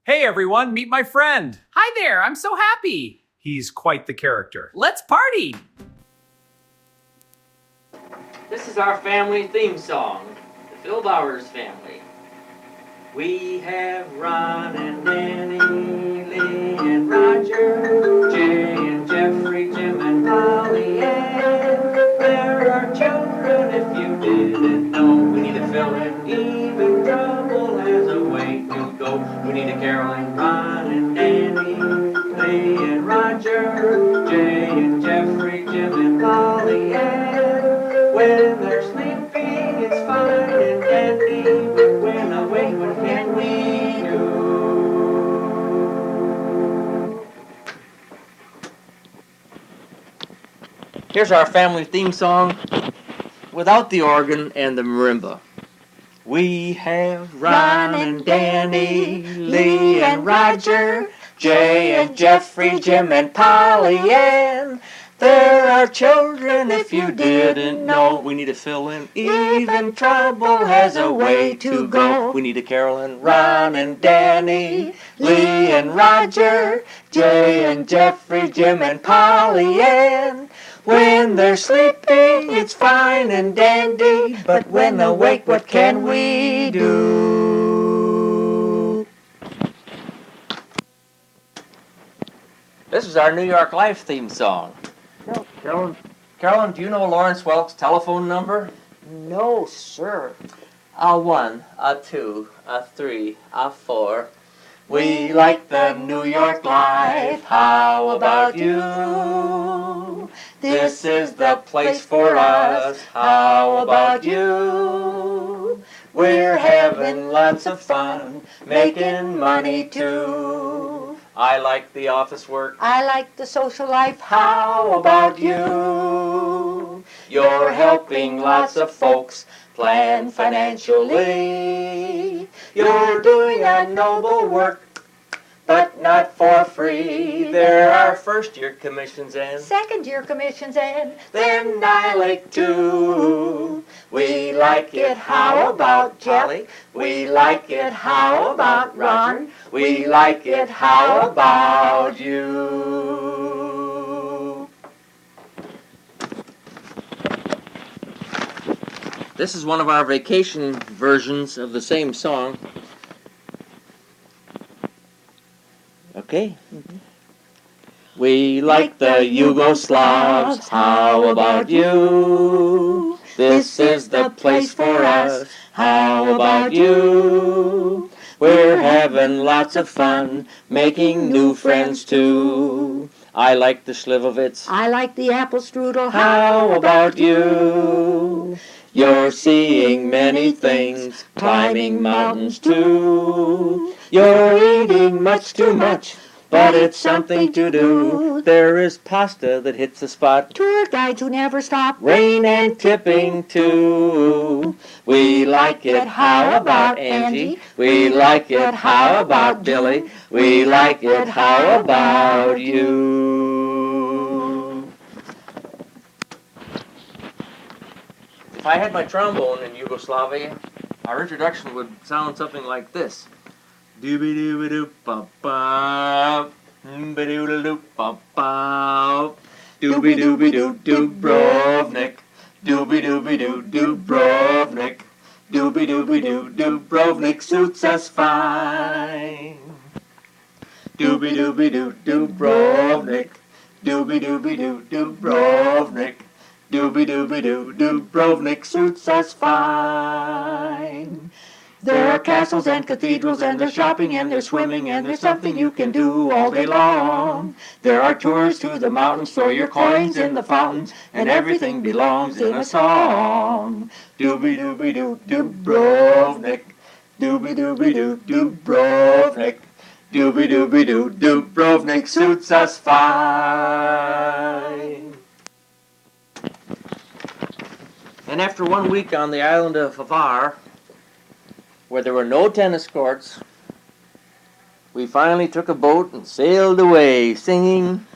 Hey everyone, meet my friend. Hi there, I'm so happy. He's quite the character. Let's party. This is our family theme song, the Phil Bowers family. We have Ron and Danny, Lee and Roger, Jay and Jeffrey, Jim and Polly Ann. There are children if you didn't know. We need a fill in, even trouble has a way to go. We need a Carol and Ron and Danny, Lee and Roger, Jay and Jeffrey, Jim and Polly Ann. When they're sleeping, it's fine and dandy, but when awake, what can we do? Here's our family theme song without the organ and the marimba. We have Ron and Danny, Lee and Roger, Jay and Jeffrey, Jim and Polly Ann. There are children if you didn't know. We need to fill in. Even trouble has a way to go. We need a Carol and Ron and Danny, Lee and Roger, Jay and Jeffrey, Jim and Polly Ann. When they're sleeping, it's fine and dandy, but when awake, what can we do? This is our New York Life theme song. Carolyn, do you know Lawrence Welk's telephone number? No, sir. A1, A2, A3, A4. We like the New York life, how about you? This is the place for us, how about you? We're having lots of fun, making money too. I like the office work. I like the social life. How about you? You're helping lots of folks plan financially. You're doing a noble work, but not for free. There are first-year commissions and Second-year commissions and then I like too. We like it, how about Jelly? We like it, how about Ron? We like it, how about you? This is one of our vacation versions of the same song. Okay. We like the Yugoslavs, how about you? This is the place for us, how about you? We're having lots of fun, making new friends too. I like the Slivovitz. I like the apple strudel. How about you? You're seeing many things, climbing mountains too. You're eating much too much, but it's something to do. There is pasta that hits the spot, Tour guides who never stop. rain and tipping too. We like it, how about Angie? We like it, how about Billy? We like it, how about you? If I had my trombone in Yugoslavia, our introduction would sound something like this. Dooby-dooby-doo-ba-ba, dooby-doo-ba-ba, dooby-dooby-doo Dubrovnik, dooby-dooby-doo Dubrovnik, dooby-dooby-doo Dubrovnik suits us fine. Dooby-dooby-doo Dubrovnik, dooby-dooby-doo Dubrovnik, dooby-dooby-doo Dubrovnik suits us fine. There are castles and cathedrals, and there's shopping, and there's swimming, and there's something you can do all day long. There are tours to the mountains, throw your coins in the fountains, and everything belongs in a song. Dooby-dooby-doo Dubrovnik, dooby-dooby-doo Dubrovnik, dooby-dooby-doo Dubrovnik suits us fine. And after 1 week on the island of Hvar, where there were no tennis courts, we finally took a boat and sailed away, singing,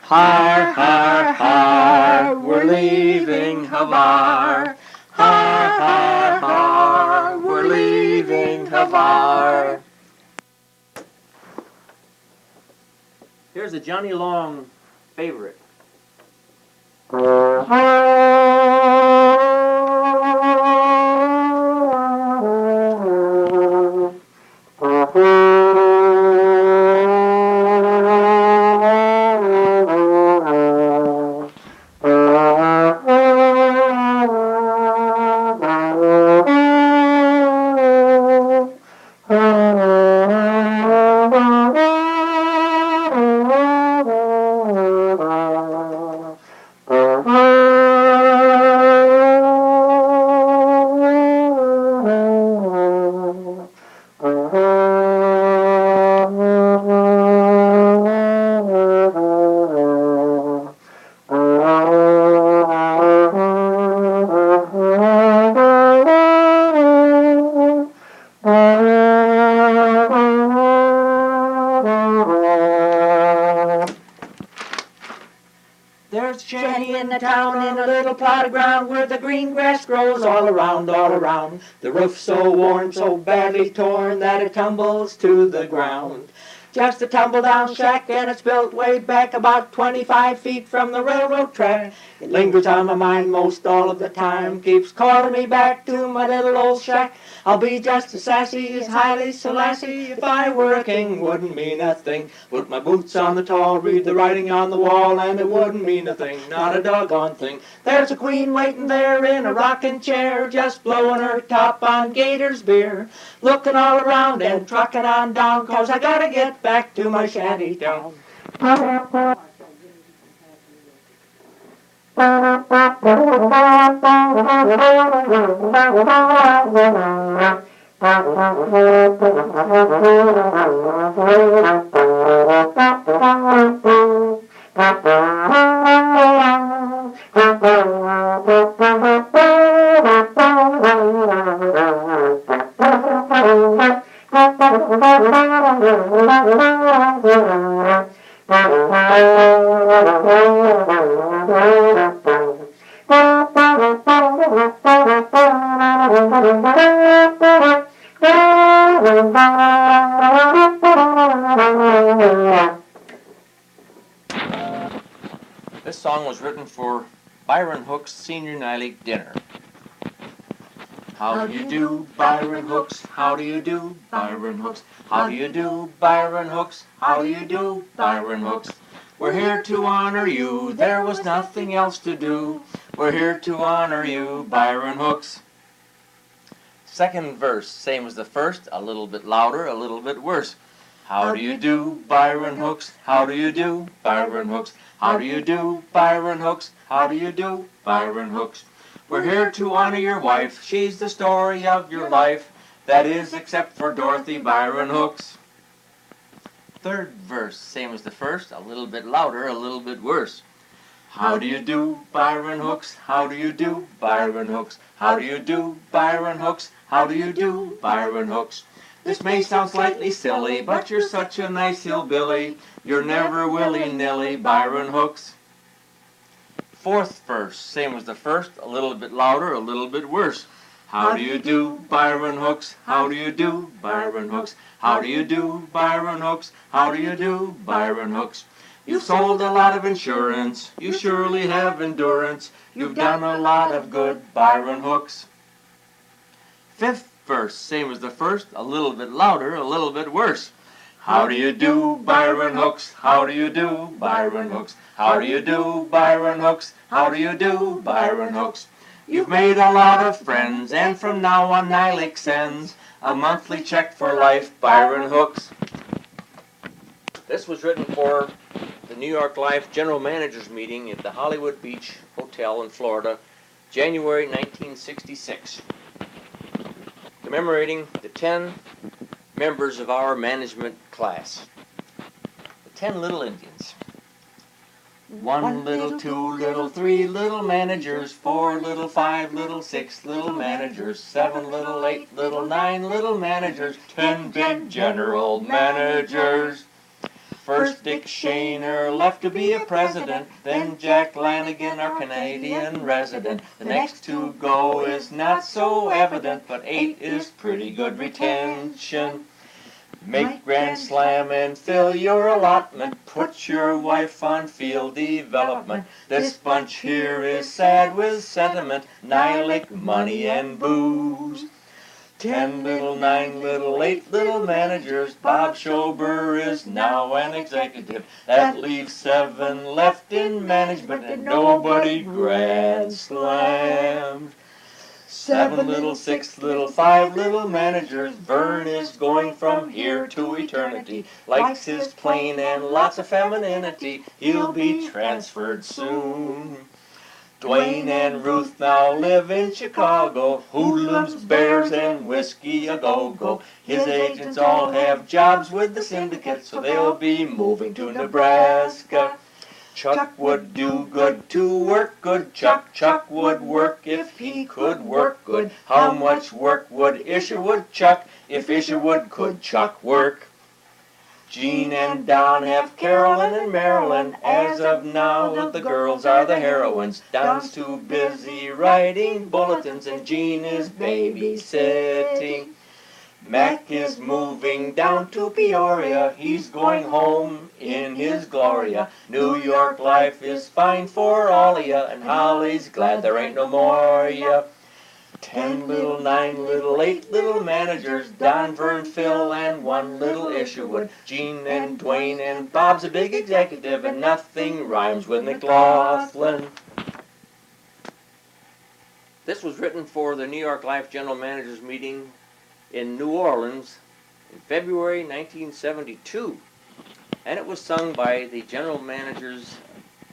har, har, har, we're leaving Hvar. Har, har, har, we're leaving Hvar. Here's a Johnny Long favorite. There's Shanty in the town in a little plot of ground where the green grass grows all around, all around. The roof so worn, so badly torn that it tumbles to the ground. Just a tumble-down shack, and it's built way back about 25 feet from the railroad track. It lingers on my mind most all of the time, keeps calling me back to my little old shack. I'll be just as sassy as Haile Selassie. If I were a king, wouldn't mean a thing. Put my boots on the tall, read the writing on the wall, and it wouldn't mean a thing, not a doggone thing. There's a queen waiting there in a rocking chair, just blowing her top on Gator's beer. Looking all around and trucking on down, 'cause I gotta get back to my shanty town. This song was written for Byron Hook's Senior Night League dinner. How do you do, Byron Hooks? How do you do, Byron Hooks? How do you do, Byron Hooks? How do you do, Byron Hooks? We're here to honor you, there was nothing else to do. We're here to honor you, Byron Hooks. Second verse, same as the first, a little bit louder, a little bit worse. How do you do, Byron Hooks? How do you do, Byron Hooks? How do you do, Byron Hooks? How do you do, Byron Hooks? We're here to honor your wife, she's the story of your life. That is, except for Dorothy Byron Hooks. Third verse, same as the first, a little bit louder, a little bit worse. How do you do, Byron Hooks? How do you do, Byron Hooks? How do you do, Byron Hooks? How do you do, Byron Hooks? This may sound slightly silly, but you're such a nice hillbilly. You're never willy-nilly, Byron Hooks. Fourth verse, same as the first, a little bit louder, a little bit worse. How do you do, Byron Hooks? How do you do, Byron Hooks? How do you do, Byron Hooks? How do you do, Byron Hooks? You've sold a lot of insurance, you surely have endurance. You've done a lot of good, Byron Hooks. Fifth verse, same as the first, a little bit louder, a little bit worse. How do you do, Byron Hooks? How do you do, Byron Hooks? How do you do, Byron Hooks? How do you do, Byron Hooks? You've made a lot of friends, and from now on Nylik sends a monthly check for life, Byron Hooks. This was written for the New York Life General Managers Meeting at the Hollywood Beach Hotel in Florida, January 1966. Commemorating the 10 members of our management class. The 10 little Indians. 1 little, 2 little, 3 little managers, 4 little, 5 little, 6 little managers, 7 little, 8 little, 9 little managers, 10 big general managers. First Dick Shaner left to be a president, then Jack Lanigan, our Canadian resident. The next to go is not so evident, but 8 is pretty good retention. Make grand slam and fill your allotment. Put your wife on field development. This bunch here is sad with sentiment. Nihilic money and booze. 10 little, 9 little, 8 little managers. Bob Schober is now an executive. That leaves 7 left in management and nobody grand slams. 7 little, 6 little, 5 little managers. Vern is going from here to eternity. Likes his plane and lots of femininity. He'll be transferred soon. Dwayne and Ruth now live in Chicago. Hoodlums, bears, and whiskey a go-go. His agents all have jobs with the syndicate, so they'll be moving to Nebraska. Chuck would do good to work good. Chuck would work if he could work good. How much work would Isherwood Chuck if Isherwood could Chuck work? Jean and Don have Carolyn and Marilyn. As of now, the girls are the heroines. Don's too busy writing bulletins, and Jean is babysitting. Mac is moving down to Peoria. He's going home in his Gloria. New York life is fine for all of ya, and Holly's glad there ain't no more ya. 10 little, 9 little, 8 little managers. Don, Vern, Phil, and 1 little Isherwood. Jean and Dwayne and Bob's a big executive, and nothing rhymes with McLaughlin. This was written for the New York Life General Managers meeting in New Orleans in February 1972, and it was sung by the general managers'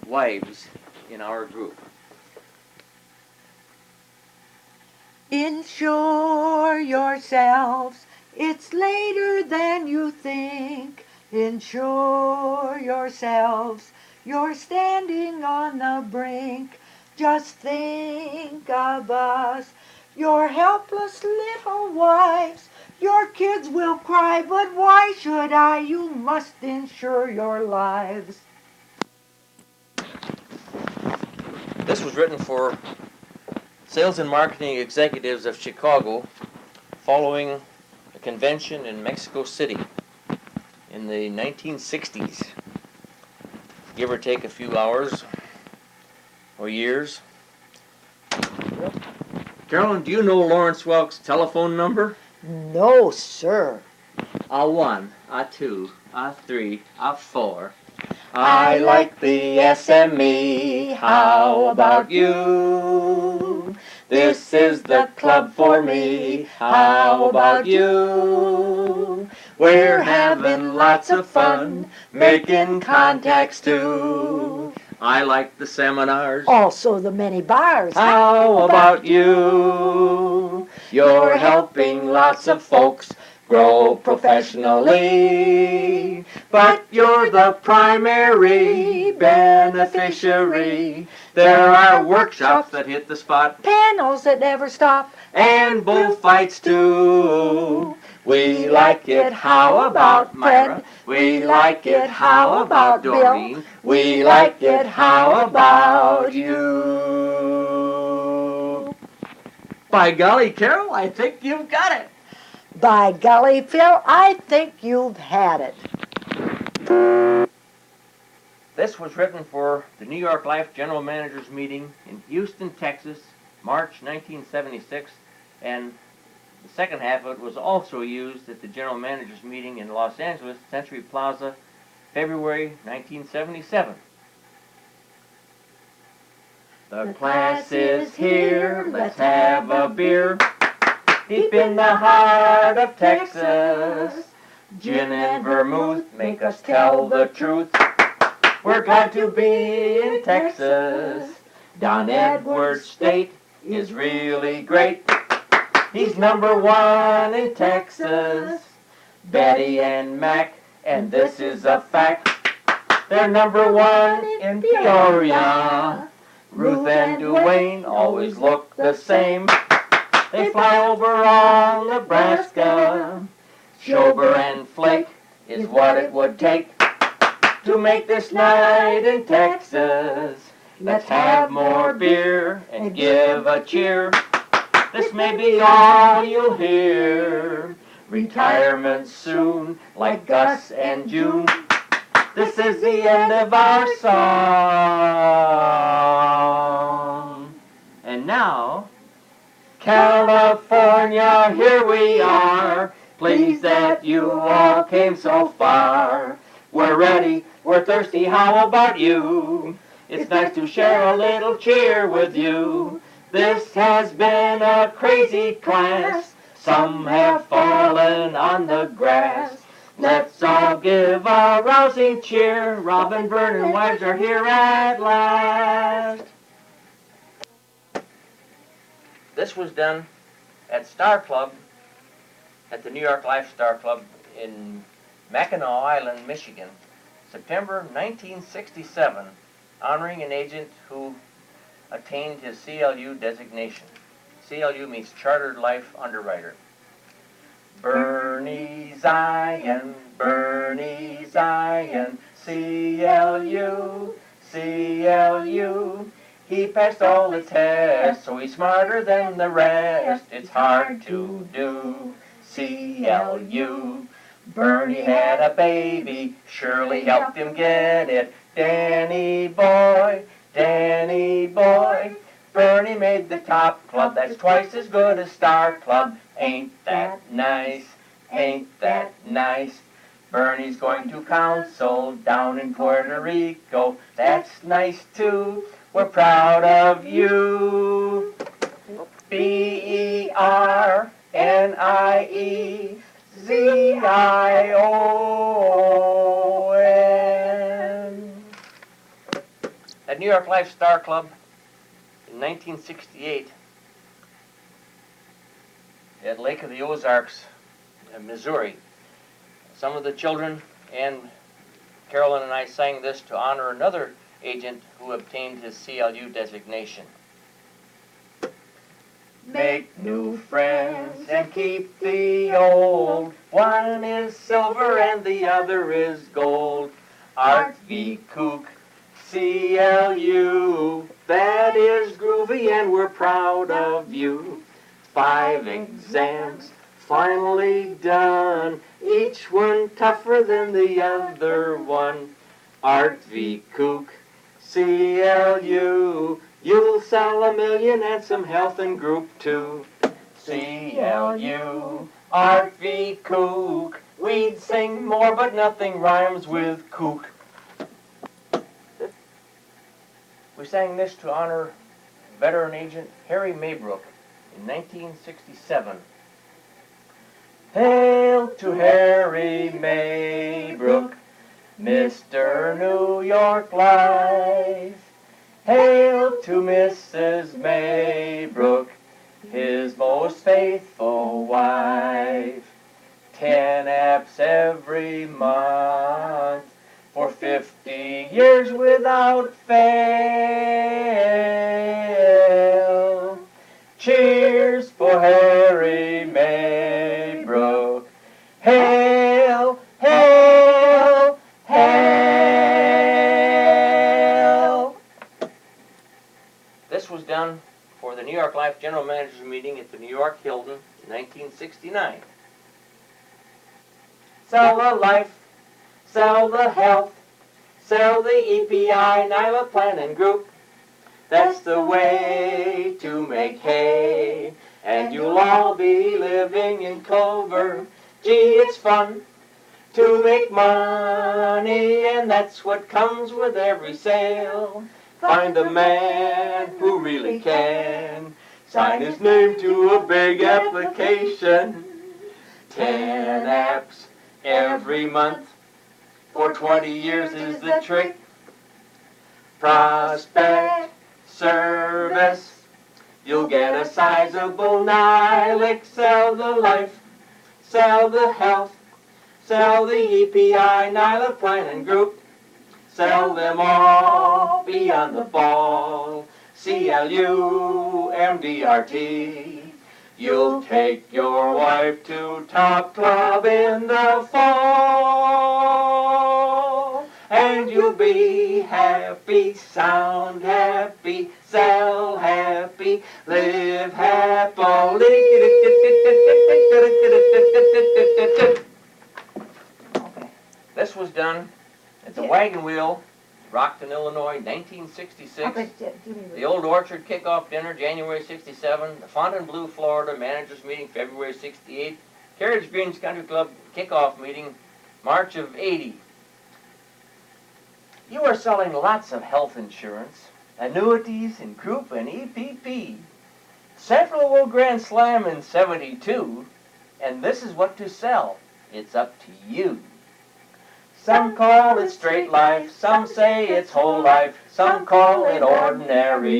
wives in our group. Insure yourselves, it's later than you think. Insure yourselves, you're standing on the brink. Just think of us, your helpless little wives. Your kids will cry, but why should I? You must insure your lives. This was written for sales and marketing executives of Chicago following a convention in Mexico City in the 1960s, give or take a few hours or years. Carolyn, do you know Lawrence Welk's telephone number? No, sir. A1, A2, A3, A4. I like the SME, how about you? This is the club for me, how about you? We're having lots of fun, making contacts too. I like the seminars. Also the many bars. How about you? You're helping lots of folks grow professionally, but you're the primary beneficiary. There are workshops that hit the spot, Panels that never stop. and bullfights too. We like it, how about Myra? We like it, how about Doreen? We like it, how about you? By golly, Carol, I think you've got it. By golly, Phil, I think you've had it. This was written for the New York Life General Managers meeting in Houston, Texas, March 1976, and the second half of it was also used at the General Managers meeting in Los Angeles, Century Plaza, February 1977. The class is here, let's have a beer. Deep in the heart of Texas, gin and vermouth make us tell the truth. We're glad to be in Texas. Don Edwards State is really great. He's #1 in Texas. Betty and Mac, and this is a fact, they're #1 in Peoria. Ruth and Dwayne always look the same. They fly over all Nebraska. Schober and Flake is what it would take to make this night in Texas. Let's have more beer and give a cheer. This may be all you'll hear. retirement soon, like Gus and June. This is the end of our song. And now, California, here we are. Pleased that you all came so far. We're ready, we're thirsty, how about you? It's nice to share a little cheer with you. This has been a crazy class. Some have fallen on the grass. Let's all give a rousing cheer. Robin, Vern, and wives are here at last. This was done at Star Club, at the New York Life Star Club in Mackinac Island, Michigan, September 1967, honoring an agent who attained his CLU designation. CLU means Chartered Life Underwriter. Bernie Zion, CLU, CLU. He passed all the tests, so he's smarter than the rest. It's hard to do, CLU. Bernie had a baby, Shirley helped him get it. Danny boy, Bernie made the top club. That's twice as good as Star Club. Ain't that nice? Ain't that nice? Bernie's going to council down in Puerto Rico. That's nice too. We're proud of you. BernieZion. At New York Life Star Club in 1968, at Lake of the Ozarks, Missouri, some of the children and Carolyn and I sang this to honor another agent who obtained his CLU designation. Make new friends and keep the old. One is silver and the other is gold. Art V. Kook, CLU. That is groovy and we're proud of you. 5 exams finally done. Each one tougher than the other one. Art V. Kook, CLU. You'll sell 1 million and some health in group 2. CLU, Art V. Kook. We'd sing more, but nothing rhymes with kook. We sang this to honor veteran agent Harry Maybrook in 1967. Hail to Harry Maybrook, Mr. New York Life. Hail to Mrs. Maybrook, his most faithful wife. 10 apps every month for 50 years without fail. Cheers for Harry Maybrook. Hail, hail, hail. This was done for the New York Life General Managers meeting at the New York Hilton in 1969. Sell the life, sell the health, sell the EPI, NILA plan and group. That's the way to make hay, and you'll all be living in clover. Gee, it's fun to make money, and that's what comes with every sale. Find a man who really can sign his name to a big application. 10 apps every month for 20 years is the trick. Prospect service, you'll get a sizable NILIC. Sell the life, sell the health, sell the EPI, NILA plan and group. Sell them all, be on the ball. CLU, MDRT. You'll take your wife to Top Club in the fall. And you'll be happy, sound happy, sell happy, live happily. This was done at the Wagon Wheel, Rockton, Illinois, 1966. Okay, give me The Old Orchard Kickoff Dinner, January 67. The Fontainebleau, Florida Managers Meeting, February 68. Carriage Greens Country Club Kickoff Meeting, March of 80. You are selling lots of health insurance, annuities in group and EPP. Central will Grand Slam in 72, and this is what to sell. It's up to you. Some call it straight life, some say it's whole life, some call it ordinary.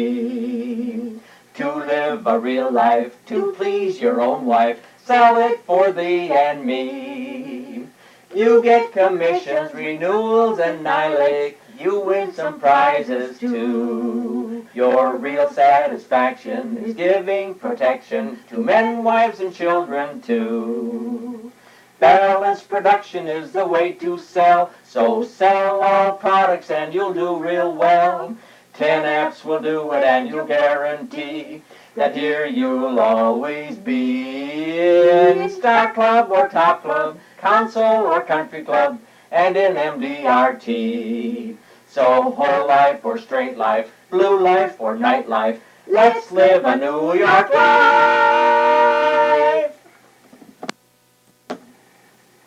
To live a real life, to please your own wife, sell it for thee and me. You get commissions, renewals, and NILIC. You win some prizes too. Your real satisfaction is giving protection to men, wives, and children too. Balanced production is the way to sell, so sell all products and you'll do real well. 10 apps will do it and you'll guarantee that here you'll always be. In Star Club or Top Club, Council or Country Club, and in MDRT. So whole life or straight life, blue life or night life, let's live a New York life!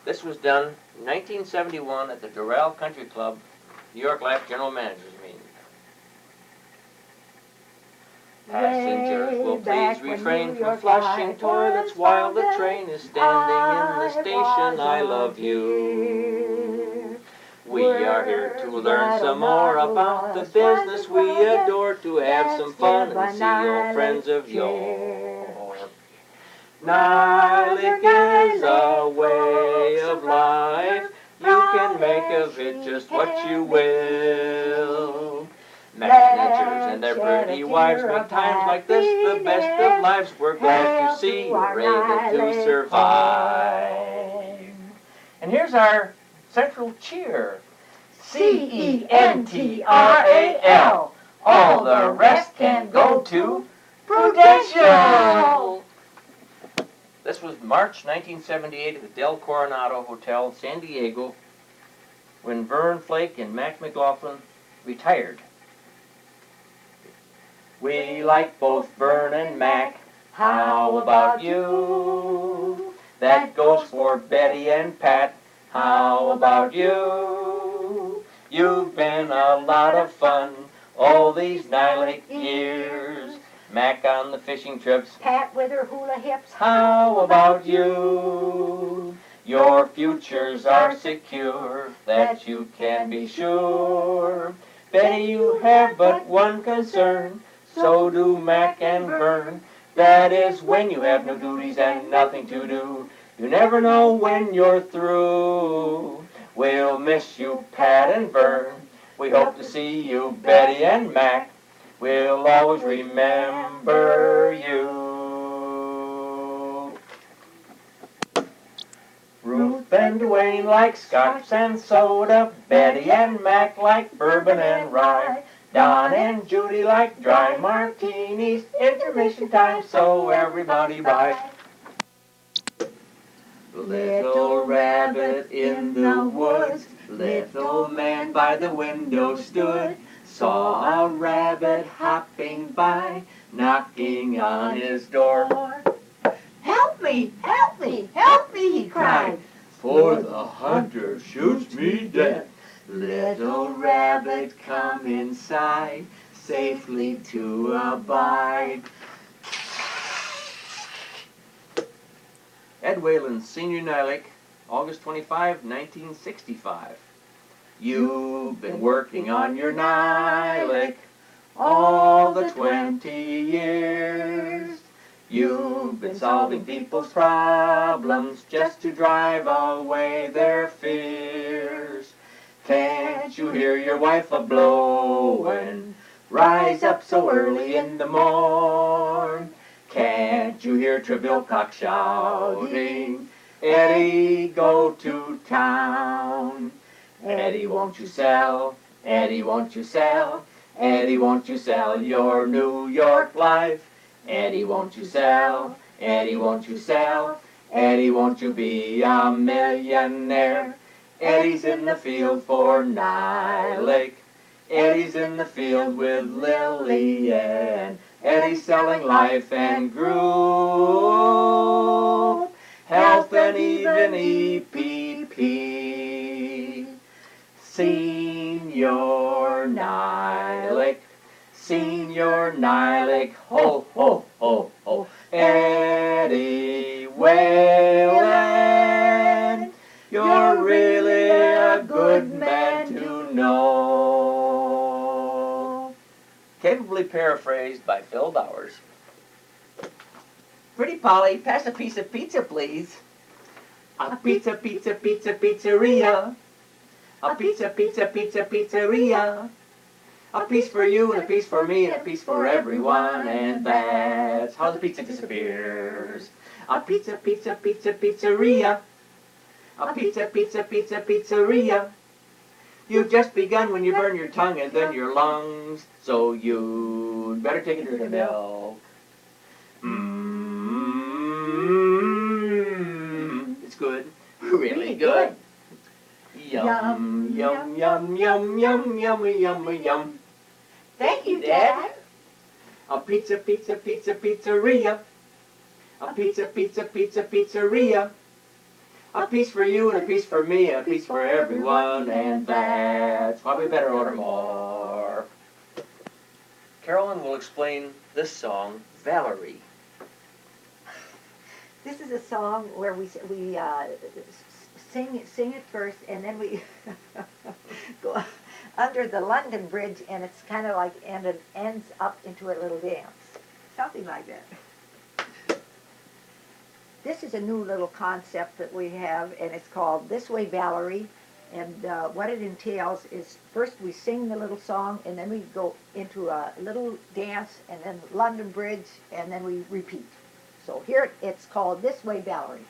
This was done in 1971 at the Doral Country Club, New York Life General Managers Meeting. Passengers will please refrain from flushing toilets while the train is standing in the station. I love you. We are here to learn some more about the business we adore, to have some fun and see old friends of yore. NILIC is a way of life. You can make of it just what you will. Managers and their pretty wives make times like this the best of lives. We're glad to see you're able to survive. And here's our central cheer. CENTRAL. All the rest can go to Prudential. This was March 1978 at the Del Coronado Hotel, San Diego, when Vern Flake and Mac McLaughlin retired. We like both Vern and Mac. How about you? That goes for Betty and Pat. How about you? You've been a lot of fun all these NILIC years. Mac on the fishing trips, Pat with her hula hips. how about you? Your futures are secure, that you can be sure. Betty, you have but one concern, so do Mac and Vern. That is when you have no duties and nothing to do. You never know when you're through. We'll miss you, Pat and Vern. We hope to see you, Betty and Mac. We'll always remember you. Ruth and Dwayne like scotch and soda. Betty and Mac like bourbon and rye. Don and Judy like dry martinis. Intermission time, so everybody buy. Little rabbit in the woods, little man by the window stood, saw a rabbit hopping by, knocking on his door. Help me, help me, help me, he cried. For the hunter shoots me dead. Little rabbit, come inside, safely to abide. Ed Whalen's Senior NILIC, August 25, 1965. You've been working on your NILIC all the 20 years. You've been solving people's problems just to drive away their fears. Can't you hear your wife a-blowin'? Rise up so early in the morn. Can't you hear Trebilcock shouting, Eddie, go to town? Eddie, won't you sell? Eddie, won't you sell? Eddie, won't you sell your New York life? Eddie, won't you sell? Eddie, won't you sell? Eddie, won't you be a millionaire? Eddie's in the field for Nylake. Eddie's in the field with Lillian. Eddie's selling life and groove, health and even EPP. Senior Nylake, Senior Nylake, ho, ho, ho, ho. Eddie Whalen, you're really a good man to know. Capably paraphrased by Phil Bowers. Pretty Polly, pass a piece of pizza, please. A pizza, pizza, pizza, pizzeria. A pizza, pizza, pizza, pizzeria. A piece for you and a piece for me and a piece for everyone, and that's how the pizza disappears. A pizza, pizza, pizza, pizzeria. A pizza, pizza, pizza, pizzeria. You've just begun when you burn your tongue and then your lungs, so you'd better take a drink of milk. It's good, really good. Yum, yum, yum, yum, yum, yum, yum, yum. Thank you, Dad. A pizza, pizza, pizza, pizzeria. A pizza, pizza, pizza, pizzeria. A piece for you and a piece for me and a piece for everyone, and that's why we better order more. Carolyn will explain this song, Valerie. This is a song where we sing it first, and then we go under the London Bridge, and it's kind of like, and it ends up into a little dance, something like that. This is a new little concept that we have, and it's called This Way, Valerie. And what it entails is first we sing the little song, and then we go into a little dance, and then London Bridge, and then we repeat. So here it's called This Way, Valerie.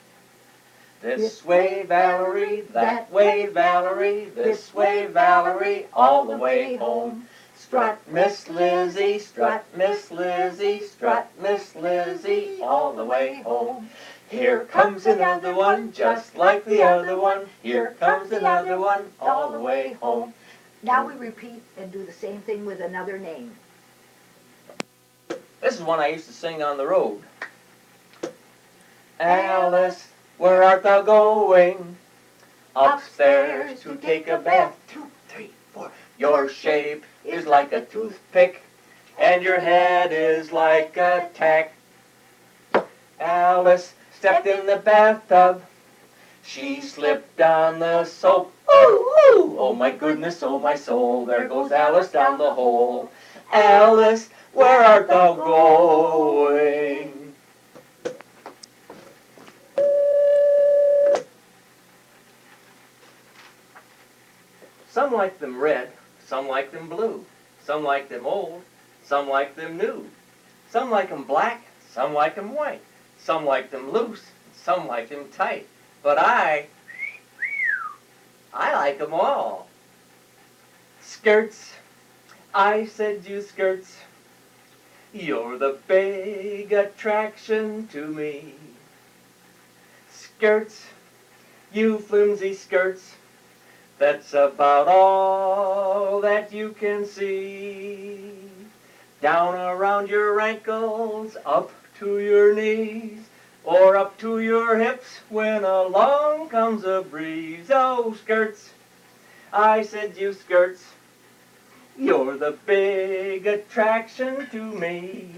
This way, Valerie, that way, Valerie, this way, Valerie, all the way home. Strut, Miss Lizzie, strut, Miss Lizzie, strut, Miss Lizzie, all the way home. Here comes another one, just like the other one. Here comes another one, all the way home. Now we repeat and do the same thing with another name. This is one I used to sing on the road. Alice, where art thou going? Upstairs to take a bath. 2, 3, 4. Your shape is like a toothpick, and your head is like a tack. Alice stepped in the bathtub. She slipped on the soap. Ooh, ooh, oh my goodness, oh my soul, there goes Alice down the hole. Alice, where art thou going? Some like them red, some like them blue, some like them old, some like them new. Some like them black, some like them white, some like them loose, some like them tight. But I like them all. Skirts, I said you skirts, you're the big attraction to me. Skirts, you flimsy skirts, that's about all that you can see. Down around your ankles, up to your knees, or up to your hips when along comes a breeze. Oh, skirts, I said you skirts, you're the big attraction to me.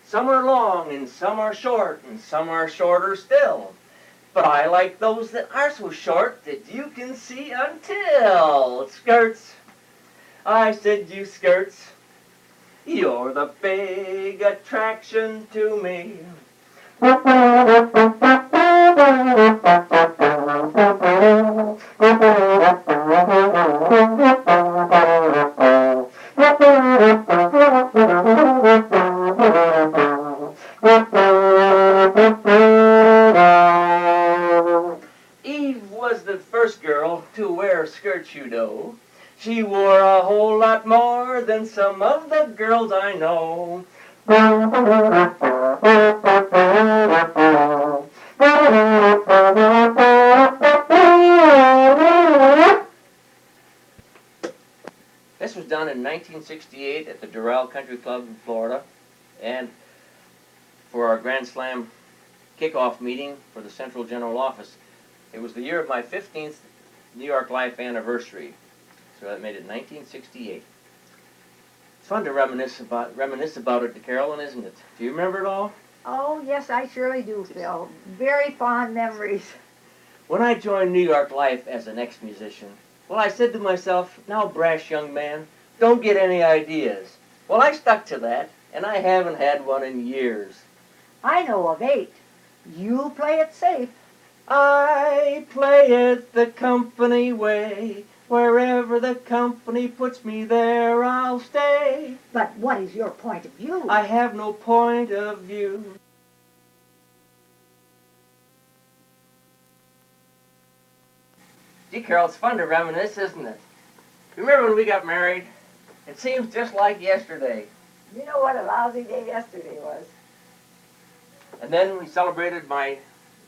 Some are long and some are short and some are shorter still. But I like those that are so short that you can see until skirts. I said, you skirts, you're the big attraction to me. Eve was the first girl to wear skirts, you know. She wore a whole lot more than some of the girls I know. This was done in 1968 at the Doral Country Club in Florida, and for our Grand Slam kickoff meeting for the Central General Office. It was the year of my 15th New York Life anniversary, so that made it 1968. It's fun to reminisce about it, Carolyn, isn't it? Do you remember it all? Oh, yes, I surely do, Phil. Very fond memories. When I joined New York Life as an ex-musician, well, I said to myself, now, brash young man, don't get any ideas. Well, I stuck to that, and I haven't had one in years. I know of 8. You play it safe. I play it the company way. Wherever the company puts me, there I'll stay. But what is your point of view? I have no point of view. Gee, Carol, it's fun to reminisce, isn't it? Remember when we got married? It seems just like yesterday. You know what a lousy day yesterday was. And then we celebrated my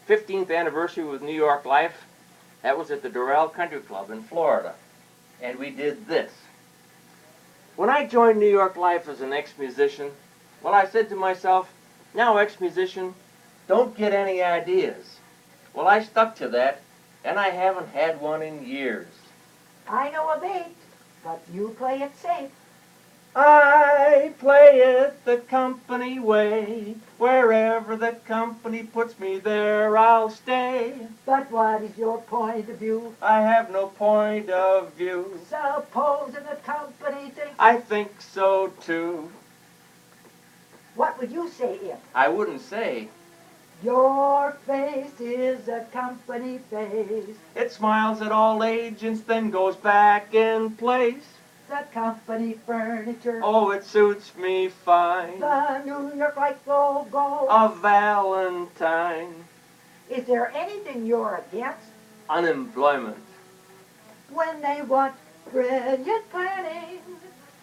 15th anniversary with New York Life. That was at the Doral Country Club in Florida. And we did this. When I joined New York Life as an ex-musician, well, I said to myself, now, ex-musician, don't get any ideas. Well, I stuck to that, and I haven't had one in years. I know of 8, but you play it safe. I play it the company way. Wherever the company puts me, there I'll stay. But what is your point of view? I have no point of view. Supposing the company thinks... I think so too. What would you say if? I wouldn't say. Your face is a company face. It smiles at all agents, then goes back in place. The company furniture. Oh, it suits me fine. The New York Life logo. A Valentine. Is there anything you're against? Unemployment. When they want brilliant planning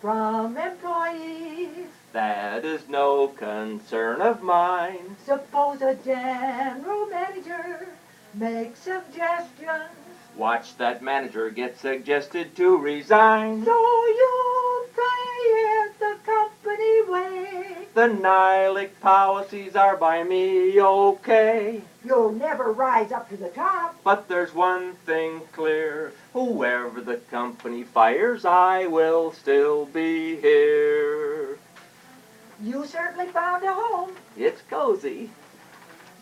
from employees. That is no concern of mine. Suppose a general manager makes suggestions. Watch that manager get suggested to resign. So you play it the company way. The NILIC policies are by me okay. You'll never rise up to the top. But there's one thing clear. Whoever the company fires, I will still be here. You certainly found a home. It's cozy.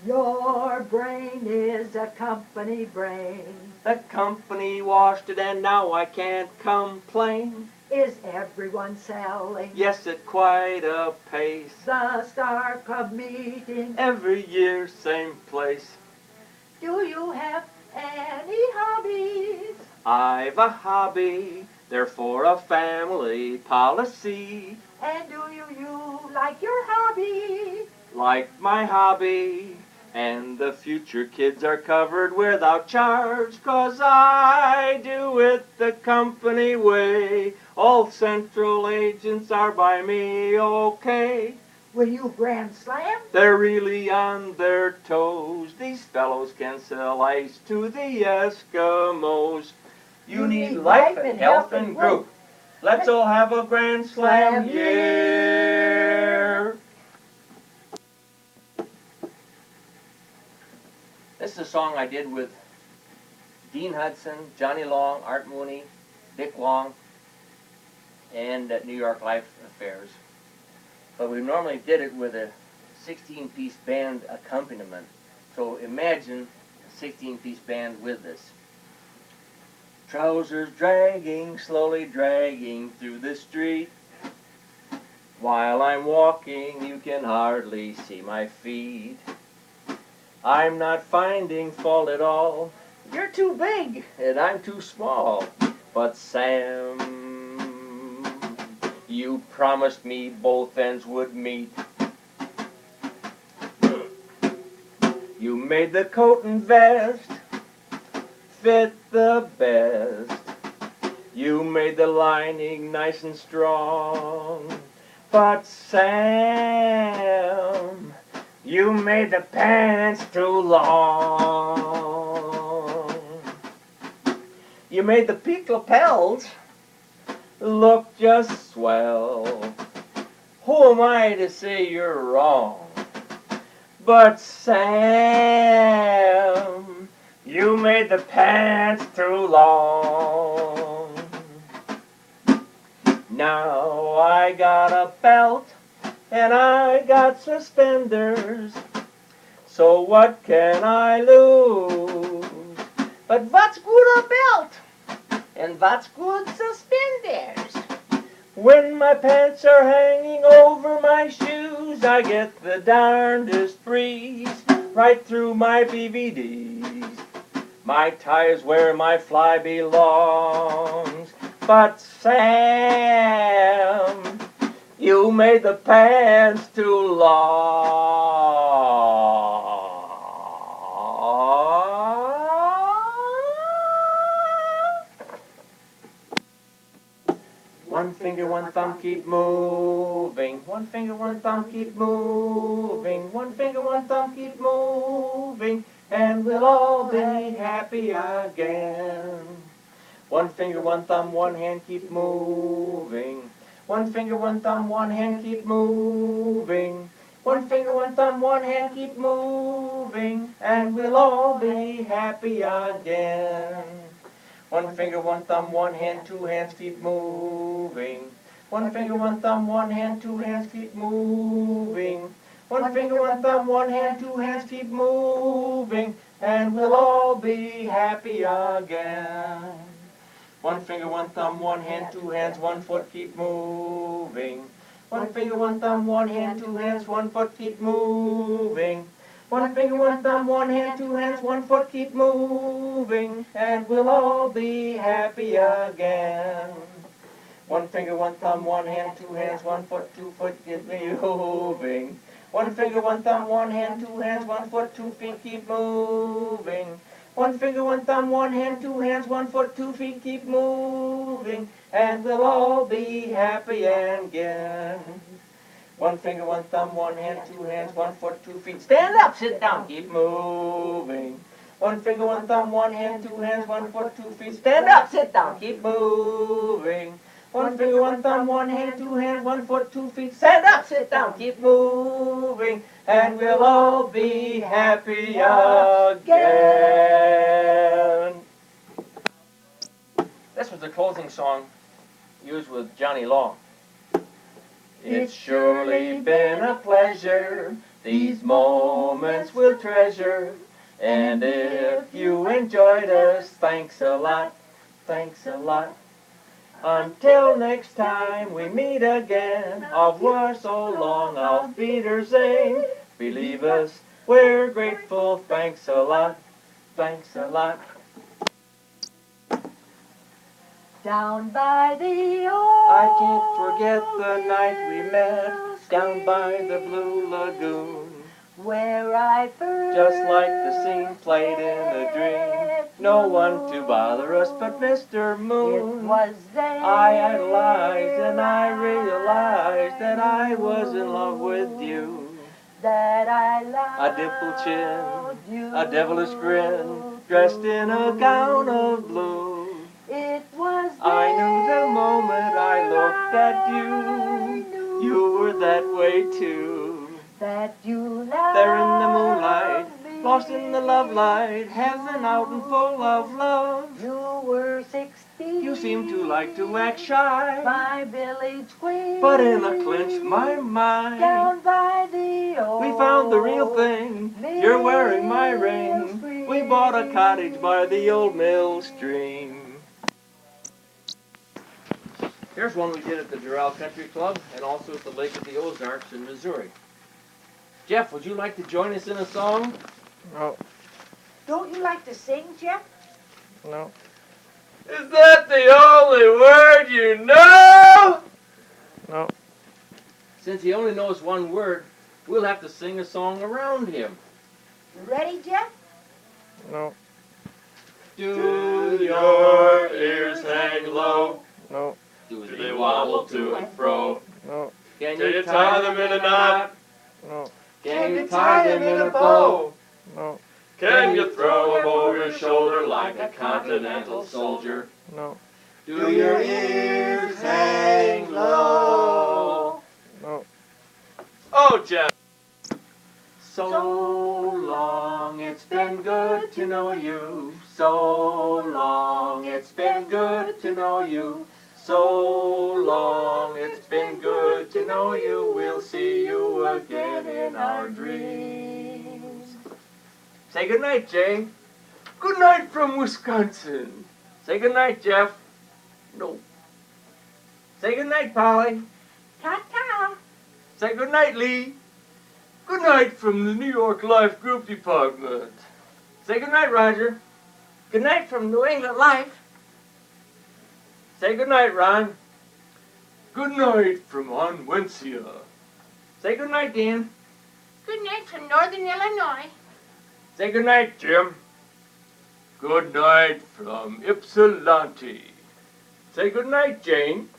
Your brain is a company brain. The company washed it and now I can't complain. Is everyone selling? Yes, at quite a pace. The Star Club meeting. Every year, same place. Do you have any hobbies? I've a hobby, therefore a family policy. And do you like your hobby? Like my hobby. And the future kids are covered without charge, 'cause I do it the company way. All central agents are by me okay. When you grand slam? They're really on their toes. These fellows can sell ice to the Eskimos. You need life and health and group. Let's all have a grand slam year. This is a song I did with Dean Hudson, Johnny Long, Art Mooney, Dick Long, and at New York Life Affairs. But we normally did it with a 16-piece band accompaniment. So imagine 16-piece band with us. Trousers dragging, slowly dragging through the street. While I'm walking, you can hardly see my feet. I'm not finding fault at all. You're too big and I'm too small. But Sam, you promised me both ends would meet. You made the coat and vest fit the best. You made the lining nice and strong. But Sam, you made the pants too long. You made the peak lapels look just swell. Who am I to say you're wrong? But Sam, you made the pants too long. Now I got a belt and I got suspenders, so what can I lose? But what's good a belt and what's good suspenders? When my pants are hanging over my shoes, I get the darndest breeze right through my BVDs. My tie is where my fly belongs. But Sam, you made the pants too long. One finger, one thumb, keep moving. One finger, one thumb, keep moving. One finger, one thumb, keep moving. And we'll all be happy again. One finger, one thumb, one hand, keep moving. One finger, one thumb, one hand, keep moving. One finger, one thumb, one hand, keep moving. And we'll all be happy again. One finger, one thumb, one hand, two hands, keep moving. One finger, one thumb, one hand, two hands, keep moving. One finger, one thumb, one hand, two hands, keep moving. And we'll all be happy again. One finger, one thumb, one hand, two hands, 1 foot, keep moving. One finger, one thumb, one hand, two hands, 1 foot, keep moving. One finger, one thumb, one hand, two hands, 1 foot, keep moving. And we'll all be happy again. One finger, one thumb, one hand, two hands, 1 foot, 2 foot, keep moving. One finger, one thumb, one hand, two hands, 1 foot, 2 feet, keep moving. One finger, one thumb, one hand, two hands, 1 foot, 2 feet, keep moving. And we'll all be happy again. One finger, one thumb, one hand, two hands, 1 foot, 2 feet. Stand up, sit down, keep moving. One finger, one thumb, one hand, two hands, 1 foot, 2 feet. Stand up, sit down, keep moving. One finger, one thumb, one hand, two hands, 1 foot, 2 feet. Stand up, sit down, keep moving. And we'll all be happy again. This was the closing song used with Johnny Law. It's surely been a pleasure, these moments we'll treasure. And if you enjoyed us, thanks a lot, thanks a lot. Until next time we meet again, au revoir so long, auf Wiedersehen. Believe us, we're grateful, thanks a lot, thanks a lot. Down by the old I can't forget the night we met, down by the Blue Lagoon. where I first Just like the scene played in a dream, no one to bother us but Mr. It Moon. was there I idolized and I realized that I was in love with you. that I loved A dimpled chin, you. a devilish grin, dressed in a gown of blue. It was I knew the there moment I looked at I you, knew you were that way too. that you loved There in the moonlight, me. lost in the love light, heaven out and full of love. You were 16. You seemed to like to act shy, my village queen. but in a clinch, my mind, down by the old we found the real thing. You're wearing my ring. We bought a cottage by the old mill stream. Here's one we did at the Doral Country Club and also at the Lake of the Ozarks in Missouri. Jeff, would you like to join us in a song? No, Don't you like to sing, Jeff? no, Is that the only word you know? no. Since he only knows one word, we'll have to sing a song around him. You ready, Jeff? No, Do your ears hang low? no, Do they wobble to and fro? no, Can you tie them in a knot? no, Can you tie them in a bow? no, Can you throw them over your shoulder like a continental soldier? no, Do your ears hang low? no. Oh, Jeff! So long, it's been good to know you. So long, it's been good to know you. So long, it's been good to know you. We'll see you again in our dreams. Say goodnight, Jay. Good night from Wisconsin. Say goodnight, Jeff. No. Say goodnight, Polly. Ta-ta. Say goodnight, Lee. Good night from the New York Life Group Department. Say goodnight, Roger. Good night from New England Life. Say goodnight, Ron. Good night from Onwensia. Say goodnight, Dan. Good night from Northern Illinois. Say goodnight, Jim. Good night from Ypsilanti. Say goodnight, Jane.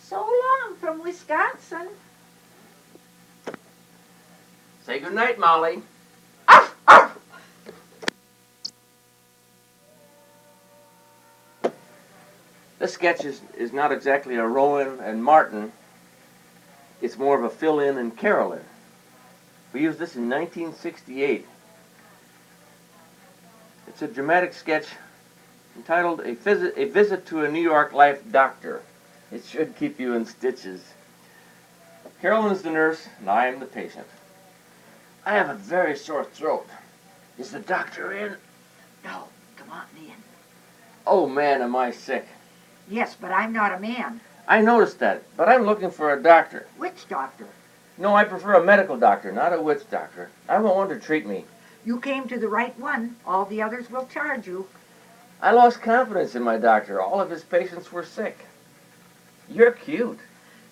So long from Wisconsin. Say goodnight, Molly. This sketch is not exactly a Rowan and Martin. It's more of a fill-in and caroler. We used this in 1968. It's a dramatic sketch entitled A Visit to a New York Life Doctor. It should keep you in stitches. Carolyn's the nurse, and I am the patient. I have a very sore throat. Is the doctor in? No, come on in. Oh man, am I sick. Yes, but I'm not a man. I noticed that, but I'm looking for a doctor. Which doctor? No, I prefer a medical doctor, not a witch doctor. I want one to treat me. You came to the right one. All the others will charge you. I lost confidence in my doctor. All of his patients were sick. You're cute.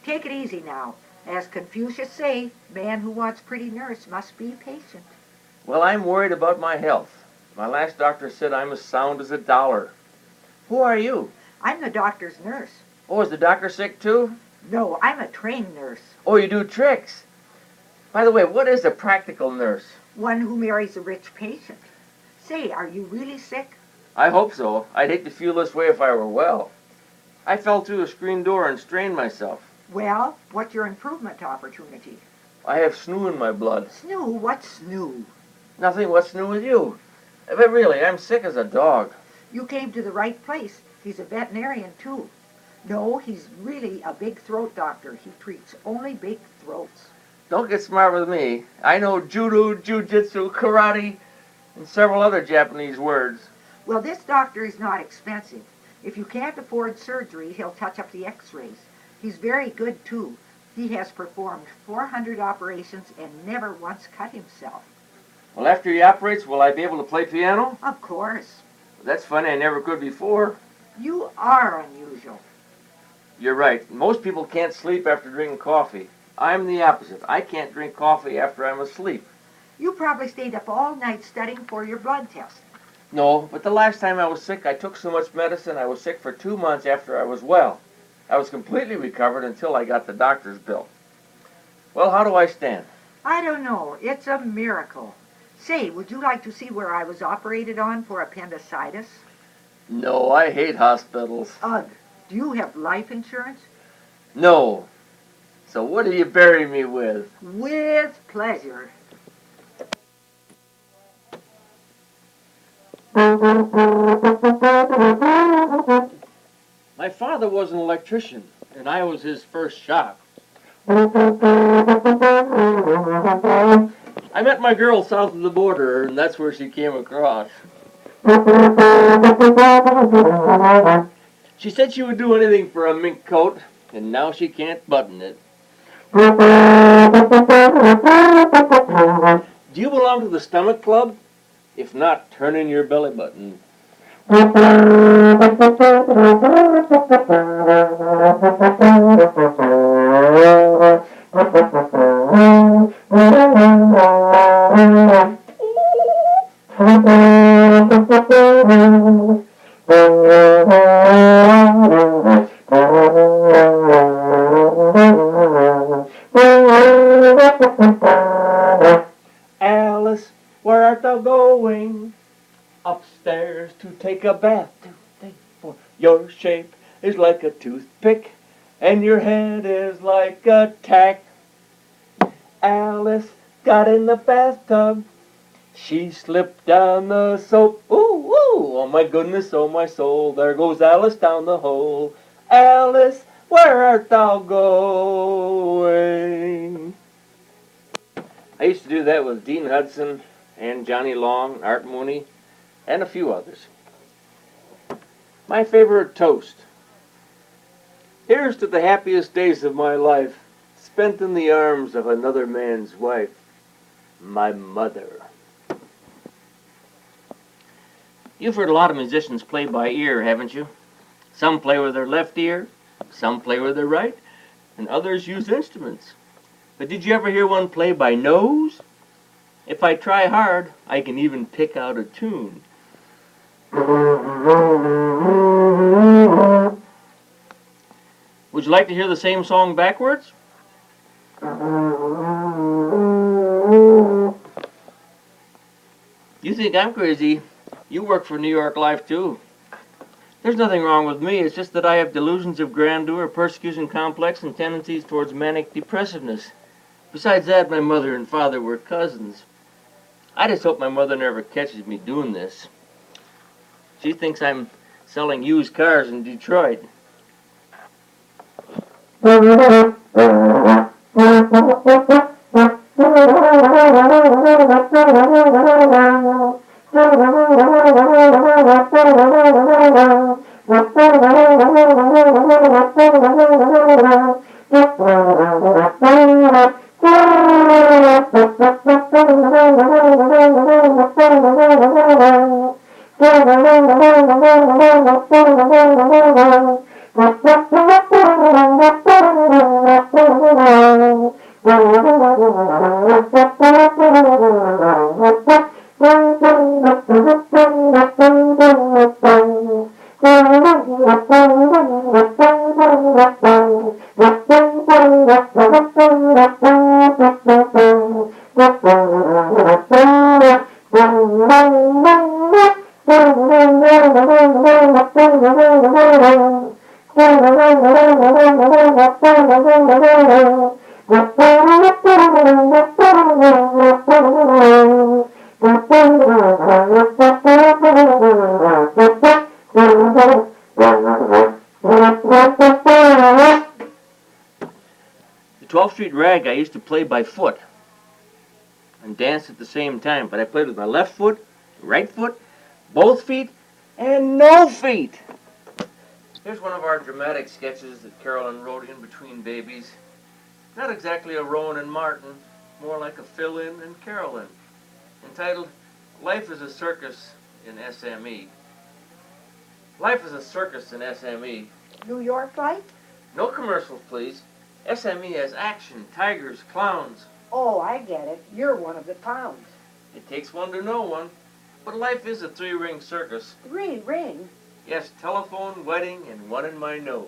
Take it easy now. As Confucius say, man who wants pretty nurse must be patient. Well, I'm worried about my health. My last doctor said I'm as sound as a dollar. Who are you? I'm the doctor's nurse. Oh, is the doctor sick too? No, I'm a trained nurse. Oh, you do tricks. By the way, what is a practical nurse? One who marries a rich patient. Say, are you really sick? I hope so. I'd hate to feel this way if I were well. I fell through a screen door and strained myself. Well, what's your improvement opportunity? I have snoo in my blood. Snoo? What's snoo? Nothing. What's new with you? But really, I'm sick as a dog. You came to the right place. He's a veterinarian, too. No, he's really a big throat doctor. He treats only big throats. Don't get smart with me. I know judo, jujitsu, karate, and several other Japanese words. Well, this doctor is not expensive. If you can't afford surgery, he'll touch up the x-rays. He's very good, too. He has performed 400 operations and never once cut himself. Well, after he operates, will I be able to play piano? Of course. That's funny. I never could before. You are unusual. You're right. Most people can't sleep after drinking coffee. I'm the opposite. I can't drink coffee after I'm asleep. You probably stayed up all night studying for your blood test. No, but the last time I was sick, I took so much medicine, I was sick for 2 months after I was well. I was completely recovered until I got the doctor's bill. Well, how do I stand? I don't know. It's a miracle. Say, would you like to see where I was operated on for appendicitis? No, I hate hospitals. Ugh. Do you have life insurance? No. So what do you bury me with? With pleasure. My father was an electrician, and I was his first shop. I met my girl south of the border, and that's where she came across. She said she would do anything for a mink coat, and now she can't button it. Do you belong to the stomach club? If not, turn in your belly button. Alice, where art thou going? Upstairs to take a bath. 2, 3, 4. Your shape is like a toothpick, and your head is like a tack. Alice got in the bathtub. She slipped down the soap. Ooh, ooh, oh my goodness, oh my soul. There goes Alice down the hole. Alice, where art thou going? I used to do that with Dean Hudson and Johnny Long, Art Mooney, and a few others. My favorite toast. Here's to the happiest days of my life, spent in the arms of another man's wife, my mother. You've heard a lot of musicians play by ear, haven't you? Some play with their left ear, some play with their right, and others use instruments. But did you ever hear one play by nose? If I try hard, I can even pick out a tune. Would you like to hear the same song backwards? You think I'm crazy? You work for New York Life too. There's nothing wrong with me, it's just that I have delusions of grandeur, persecution complex, and tendencies towards manic depressiveness. Besides that, my mother and father were cousins. I just hope my mother never catches me doing this. She thinks I'm selling used cars in Detroit. The 12th Street Rag I used to play by foot and dance at the same time, but I played with my left foot, right foot, both feet, and no feet. Here's one of our dramatic sketches that Carolyn wrote in between babies. Not exactly a Rowan and Martin, more like a fill-in and Carolyn, entitled Life is a Circus in SME. Life is a circus in SME. New York Life? No commercials, please. SME has action, tigers, clowns. Oh, I get it. You're one of the clowns. It takes one to know one. But life is a 3-ring circus. 3 ring? Yes, telephone, wedding, and one in my nose.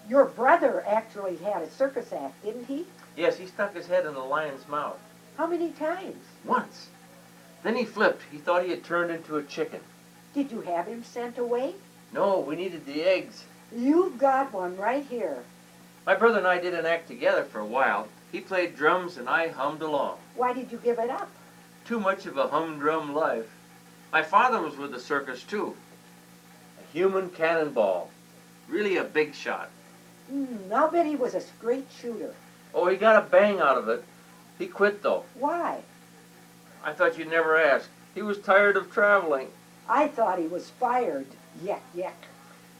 Your brother actually had a circus act, didn't he? Yes, he stuck his head in a lion's mouth. How many times? Once. Then he flipped. He thought he had turned into a chicken. Did you have him sent away? No, we needed the eggs. You've got one right here. My brother and I did an act together for a while. He played drums and I hummed along. Why did you give it up? Too much of a humdrum life. My father was with the circus too. A human cannonball. Really a big shot. I'll bet he was a straight shooter. Oh, he got a bang out of it. He quit though. Why? I thought you'd never ask. He was tired of traveling. I thought he was fired. Yuck, yuck.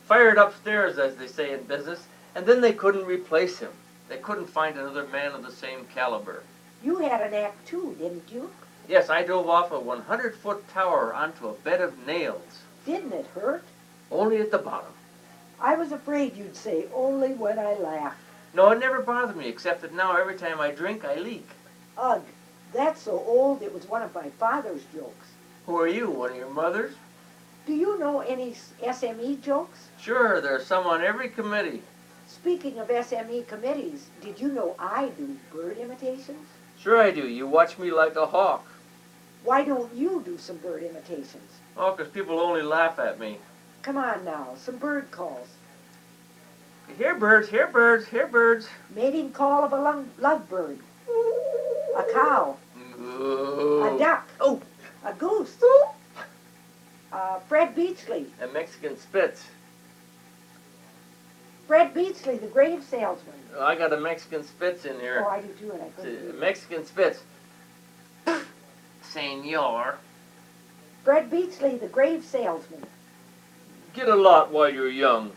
Fired upstairs, as they say in business, and then they couldn't replace him. They couldn't find another man of the same caliber. You had an act too, didn't you? Yes, I dove off a 100-foot tower onto a bed of nails. Didn't it hurt? Only at the bottom. I was afraid you'd say only when I laugh. No, it never bothered me, except that now every time I drink, I leak. Ugh, that's so old it was one of my father's jokes. Who are you, one of your mothers? Do you know any SME jokes? Sure, there's some on every committee. Speaking of SME committees, did you know I do bird imitations? Sure I do. You watch me like a hawk. Why don't you do some bird imitations? Oh, 'cause people only laugh at me. Come on now, some bird calls. Here birds, here birds, here birds. Mating call of a lovebird. A cow. Ooh. A duck. Oh, A goose. Fred Beachley. a Mexican spitz. Fred Beachley, the grave salesman. Oh, I got a Mexican spitz in Oh, here. I do too, and I It's couldn't a read it. Mexican spitz. Senor, Fred Beachley, the grave salesman. get a lot while you're young.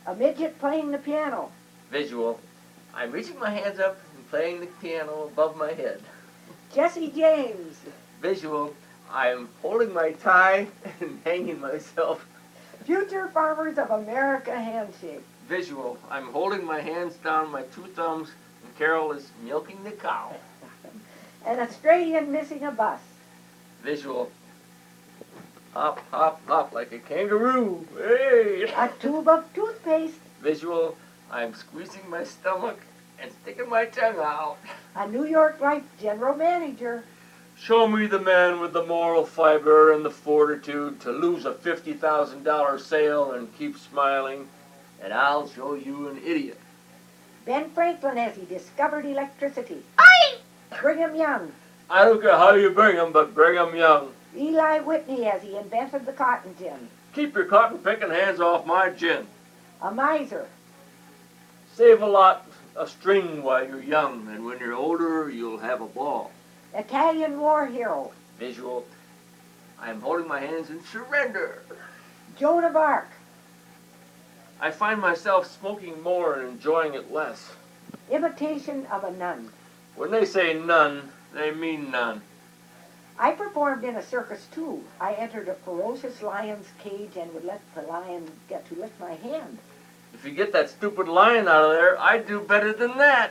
A midget playing the piano. Visual. I'm reaching my hands up and playing the piano above my head. Jesse James. Visual. I'm holding my tie and hanging myself. Future Farmers of America handshake. Visual. I'm holding my hands down, my two thumbs, and Carol is milking the cow. An Australian missing a bus. Visual. Hop, hop, hop like a kangaroo. Hey! A tube of toothpaste. Visual. I'm squeezing my stomach and sticking my tongue out. A New York Life general manager. Show me the man with the moral fiber and the fortitude to lose a $50,000 sale and keep smiling, and I'll show you an idiot. Ben Franklin as he discovered electricity. Brigham Young. I don't care how you bring 'em, but bring 'em young. Eli Whitney as he invented the cotton gin. Keep your cotton picking hands off my gin. A miser. Save a lot of string while you're young, and when you're older, you'll have a ball. Italian war hero. Visual. I'm holding my hands in surrender. Joan of Arc. I find myself smoking more and enjoying it less. Imitation of a nun. When they say none, they mean none. I performed in a circus too. I entered a ferocious lion's cage and would let the lion get to lick my hand. If you get that stupid lion out of there, I'd do better than that.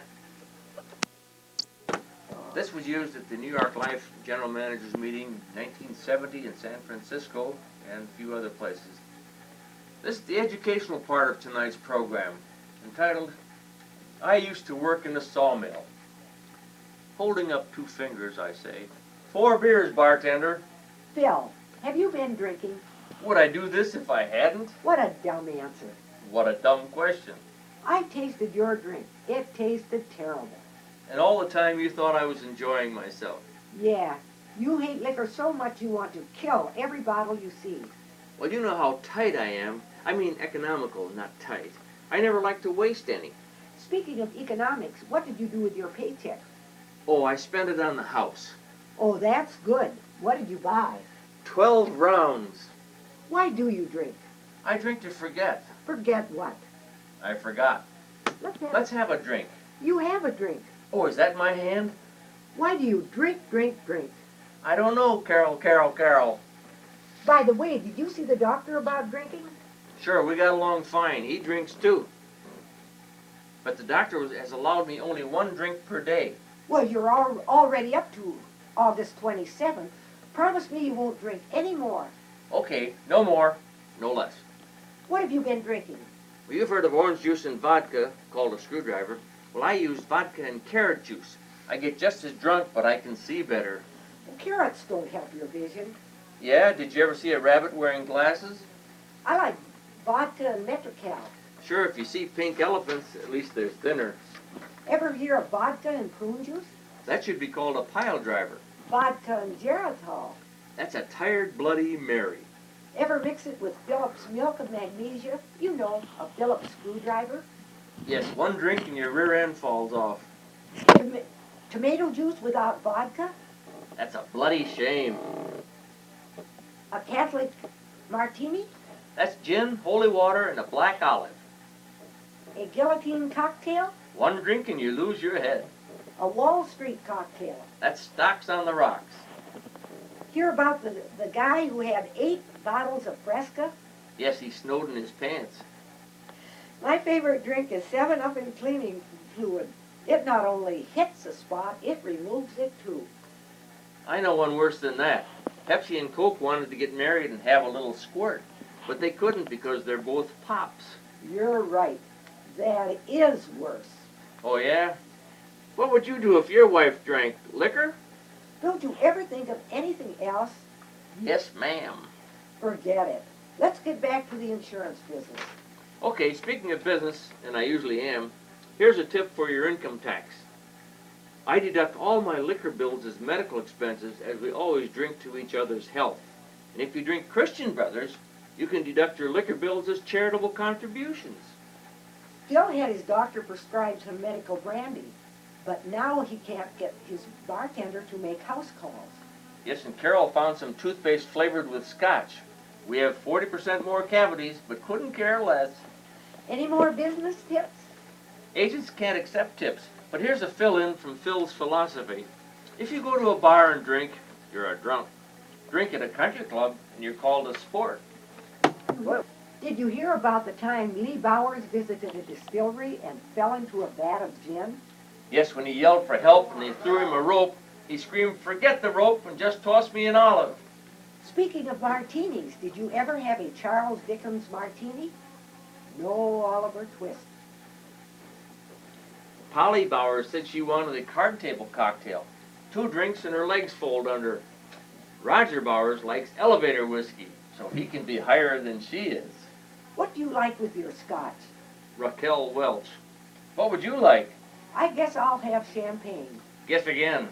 This was used at the New York Life General Managers Meeting in 1970 in San Francisco and a few other places. This is the educational part of tonight's program, entitled, I Used to Work in a Sawmill. Holding up two fingers, I say. 4 beers, bartender. Phil, have you been drinking? Would I do this if I hadn't? What a dumb answer. What a dumb question. I tasted your drink. It tasted terrible. And all the time you thought I was enjoying myself. Yeah, you hate liquor so much you want to kill every bottle you see. Well, you know how tight I am. I mean economical, not tight. I never like to waste any. Speaking of economics, what did you do with your paycheck? Oh, I spent it on the house. Oh, that's good. What did you buy? 12 rounds. Why do you drink? I drink to forget. Forget what? I forgot. Let's have a drink. You have a drink. Oh, is that my hand? Why do you drink? I don't know, Carol. By the way, did you see the doctor about drinking? Sure, we got along fine. He drinks too. But the doctor has allowed me only 1 drink per day. Well, you're already up to August 27th. Promise me you won't drink any more. Okay, no more, no less. What have you been drinking? Well, you've heard of orange juice and vodka, called a screwdriver. Well, I use vodka and carrot juice. I get just as drunk, but I can see better. Well, carrots don't help your vision. Yeah, did you ever see a rabbit wearing glasses? I like vodka and Metrocal. Sure, if you see pink elephants, at least they're thinner. Ever hear of vodka and prune juice? That should be called a pile driver. Vodka and Geritol. That's a tired, bloody Mary. Ever mix it with Phillips milk and magnesia? You know, a Phillips screwdriver. Yes, 1 drink and your rear end falls off. Tomato juice without vodka? That's a bloody shame. A Catholic martini? That's gin, holy water, and a black olive. A guillotine cocktail? One drink and you lose your head. A Wall Street cocktail? That's stocks on the rocks. Hear about the guy who had 8 bottles of Fresca? Yes, he snowed in his pants. My favorite drink is 7-Up and cleaning fluid. It not only hits a spot, it removes it too. I know one worse than that. Pepsi and Coke wanted to get married and have a little squirt, but they couldn't because they're both pops. You're right. That is worse. Oh, yeah? What would you do if your wife drank liquor? Don't you ever think of anything else? Yes, ma'am. Forget it. Let's get back to the insurance business. Okay, speaking of business, and I usually am, here's a tip for your income tax. I deduct all my liquor bills as medical expenses, as we always drink to each other's health. And if you drink Christian Brothers, you can deduct your liquor bills as charitable contributions. Phil had his doctor prescribe some medical brandy, but now he can't get his bartender to make house calls. Yes, and Carol found some toothpaste flavored with scotch. We have 40% more cavities, but couldn't care less. Any more business tips? Agents can't accept tips, but here's a fill-in from Phil's philosophy. If you go to a bar and drink, you're a drunk. Drink at a country club, and you're called a sport. Did you hear about the time Lee Bowers visited a distillery and fell into a vat of gin? Yes, when he yelled for help and they threw him a rope, he screamed, "Forget the rope and just toss me an olive." Speaking of martinis, did you ever have a Charles Dickens martini? No Oliver Twist. Polly Bowers said she wanted a card table cocktail. 2 drinks and her legs fold under. Roger Bowers likes elevator whiskey, so he can be higher than she is. What do you like with your scotch? Raquel Welch. What would you like? I guess I'll have champagne. Guess again.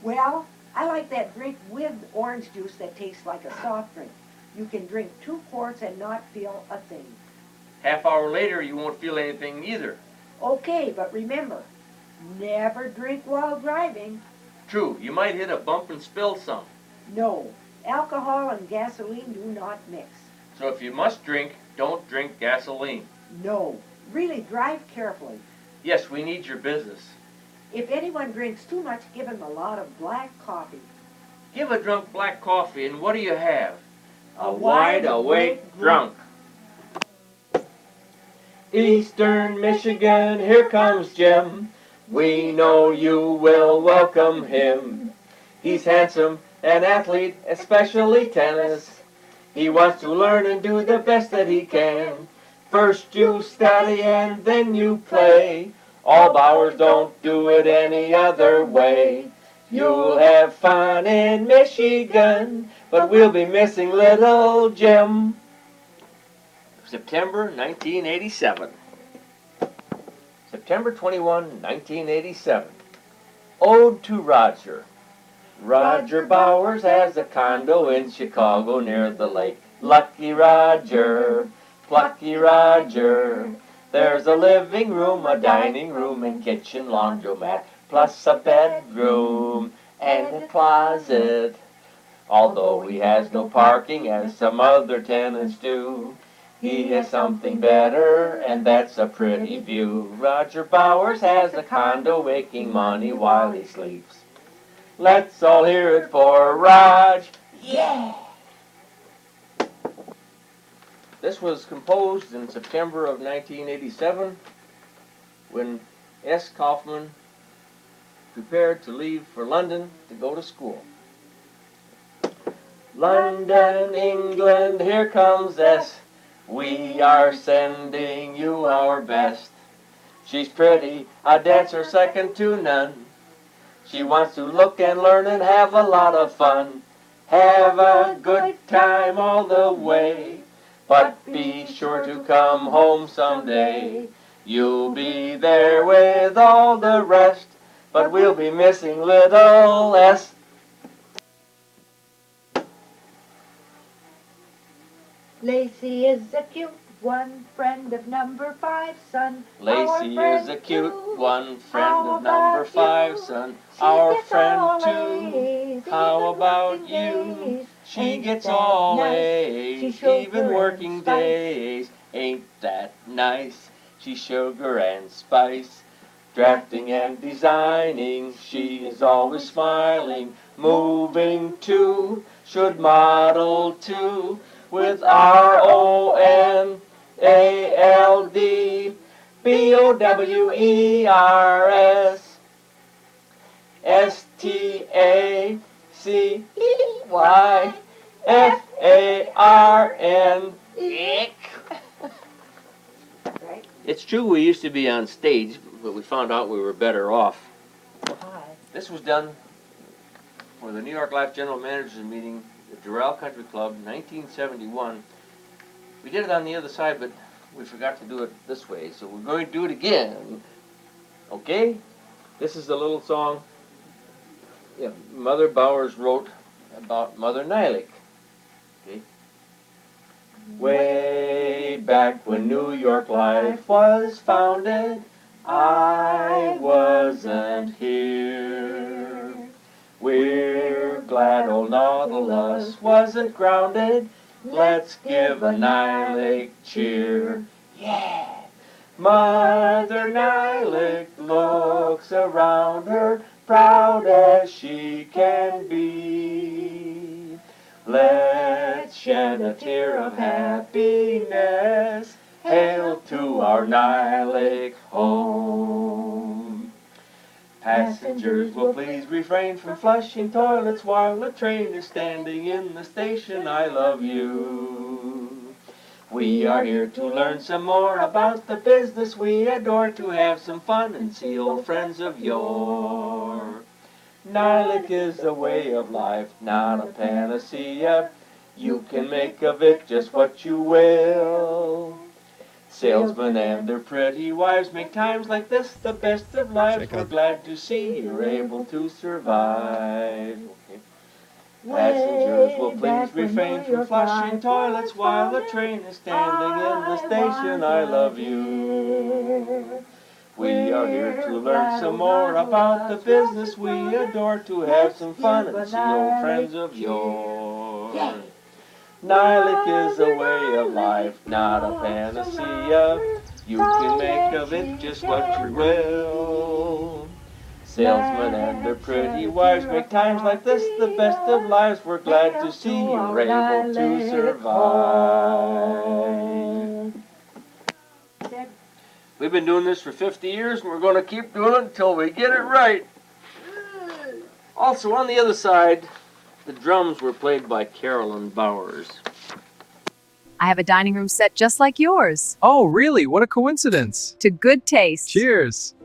Well, I like that drink with orange juice that tastes like a soft drink. You can drink 2 quarts and not feel a thing. Half hour later, you won't feel anything either. Okay, but remember, never drink while driving. True, you might hit a bump and spill some. No, alcohol and gasoline do not mix. So if you must drink, don't drink gasoline. No, really drive carefully. Yes, we need your business. If anyone drinks too much, give him a lot of black coffee. Give a drunk black coffee, and what do you have? A wide-awake drunk. Eastern Michigan, here comes Jim. We know you will welcome him. He's handsome, an athlete, especially tennis. He wants to learn and do the best that he can. First you study and then you play. All Bowers don't do it any other way. You'll have fun in Michigan, but we'll be missing little Jim. September 1987. September 21, 1987. Ode to Roger. Roger Bowers has a condo in Chicago near the lake. Lucky Roger, plucky Roger. There's a living room, a dining room, and kitchen laundromat, plus a bedroom and a closet. Although he has no parking as some other tenants do, he has something better, and that's a pretty view. Roger Bowers has a condo making money while he sleeps. Let's all hear it for Raj. Yeah! This was composed in September of 1987 when S. Kaufman prepared to leave for London to go to school. London, England, here comes S. We are sending you our best. She's pretty, a dancer second to none. She wants to look and learn and have a lot of fun. Have a good time all the way, but be sure to come home someday. You'll be there with all the rest, but we'll be missing little S. Lacey is a cute one friend of number 5, son. Lacey is a cute one, friend of number 5, son. Our friend too. How about you? She gets all A's, even working days. Ain't that nice? She's sugar and spice. Drafting and designing, she is always smiling. Moving too, should model too, with RONALD BOWERS STACYFARN. Right? It's true we used to be on stage, but we found out we were better off. Hi. This was done for the New York Life General Managers meeting at Doral Country Club, 1971. We did it on the other side, but we forgot to do it this way, so we're going to do it again. Okay? This is a little song Mother Bowers wrote about Mother Nylik. Okay? Way back when New York Life was founded, I wasn't here. We're glad old Nautilus wasn't grounded. Let's give a Nylik cheer. Yeah! Mother Nylik looks around her, proud as she can be. Let's shed a tear of happiness. Hail to our Nylik home. Passengers will please refrain from flushing toilets while the train is standing in the station. I love you. We are here to learn some more about the business we adore, to have some fun and see old friends of yore. Nylik is a way of life, not a panacea. You can make of it just what you will. Salesmen and their pretty wives make times like this the best of lives. We're glad to see you're able to survive. Okay. Passengers will please refrain from flushing toilets while the train is standing in the station. I love you. We are here to learn some more about the business we adore, to have some fun and see old friends of yore. Nylik is a way of life, not a panacea. You can make of it just what you will. Salesmen and their pretty wives make times like this the best of lives. We're glad to see you're able to survive. We've been doing this for 50 years, and we're going to keep doing it until we get it right. Also, on the other side, the drums were played by Carolyn Bowers. I have a dining room set just like yours, Oh, really? What a coincidence. to good taste. Cheers.